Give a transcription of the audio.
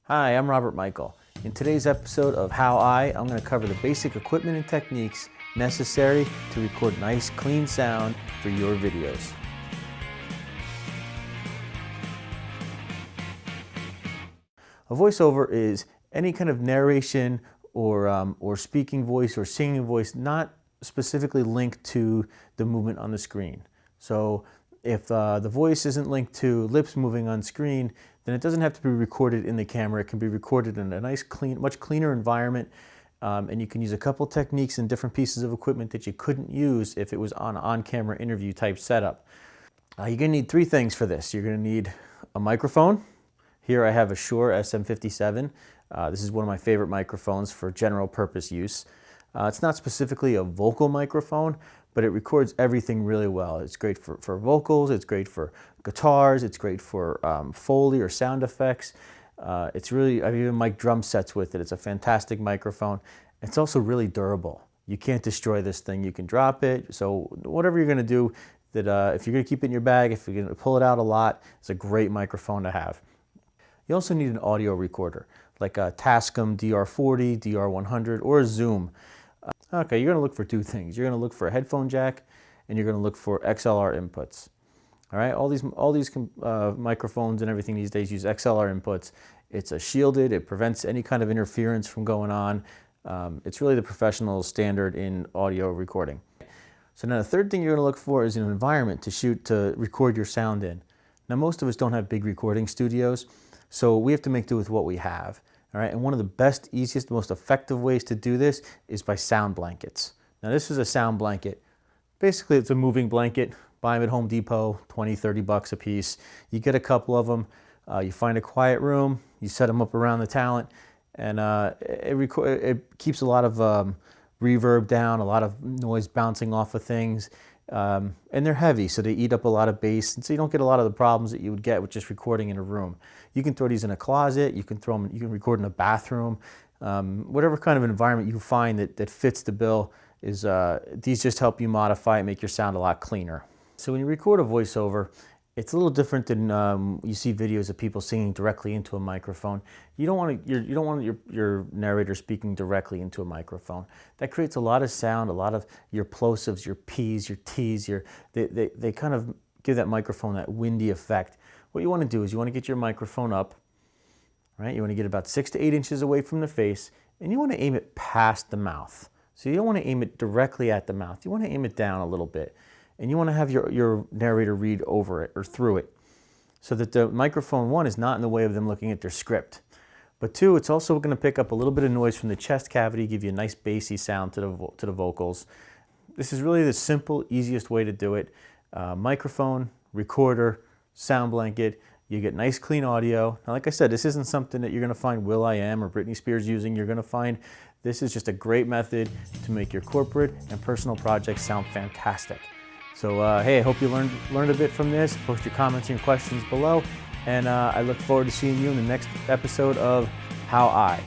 Hi, I'm Robert Michael. In today's episode of I'm going to cover the basic equipment and techniques necessary to record nice, clean sound for your videos. A voiceover is any kind of narration or speaking voice or singing voice not specifically linked to the movement on the screen. So if the voice isn't linked to lips moving on screen, then it doesn't have to be recorded in the camera. It can be recorded in a nice, clean, much cleaner environment. And you can use a couple techniques and different pieces of equipment that you couldn't use if it was on-camera interview type setup. You're gonna need three things for this. You're gonna need a microphone. Here I have a Shure SM57. This is one of my favorite microphones for general purpose use. It's not specifically a vocal microphone, but it records everything really well. It's great for vocals, it's great for guitars, it's great for Foley or sound effects. I've even mic'd drum sets with it. It's a fantastic microphone. It's also really durable. You can't destroy this thing. You can drop it. So whatever you're gonna do, if you're gonna keep it in your bag, if you're gonna pull it out a lot, it's a great microphone to have. You also need an audio recorder, like a Tascam DR40, DR100, or a Zoom. Okay, you're gonna look for two things. You're gonna look for a headphone jack, and you're gonna look for XLR inputs. All right, all these microphones and everything these days use XLR inputs. It's shielded. It prevents any kind of interference from going on. It's really the professional standard in audio recording. So now the third thing you're gonna look for is an environment to record your sound in. Now most of us don't have big recording studios, so we have to make do with what we have. All right, and one of the best, easiest, most effective ways to do this is by sound blankets. Now this is a sound blanket. Basically it's a moving blanket. Buy them at Home Depot, 20, 30 bucks a piece. You get a couple of them, you find a quiet room, you set them up around the talent, and it keeps a lot of reverb down, a lot of noise bouncing off of things. And they're heavy, so they eat up a lot of bass, and so you don't get a lot of the problems that you would get with just recording in a room. You can throw these in a closet, you can record in a bathroom, whatever kind of environment you find that fits the bill. These just help you modify and make your sound a lot cleaner. So when you record a voiceover, it's a little different than you see videos of people singing directly into a microphone. You don't want your narrator speaking directly into a microphone. That creates a lot of sound, a lot of your plosives, your P's, your T's. They kind of give that microphone that windy effect. What you want to do is you want to get your microphone up, right? You want to get about 6 to 8 inches away from the face, and you want to aim it past the mouth. So you don't want to aim it directly at the mouth. You want to aim it down a little bit. And you want to have your narrator read over it or through it so that the microphone, one, is not in the way of them looking at their script. But two, it's also going to pick up a little bit of noise from the chest cavity, give you a nice bassy sound to the vocals. This is really the simple, easiest way to do it. Microphone, recorder, sound blanket, you get nice clean audio. Now, like I said, this isn't something that you're going to find Will.i.am or Britney Spears using. You're going to find this is just a great method to make your corporate and personal projects sound fantastic. So hey, I hope you learned a bit from this. Post your comments and your questions below, and I look forward to seeing you in the next episode of How I.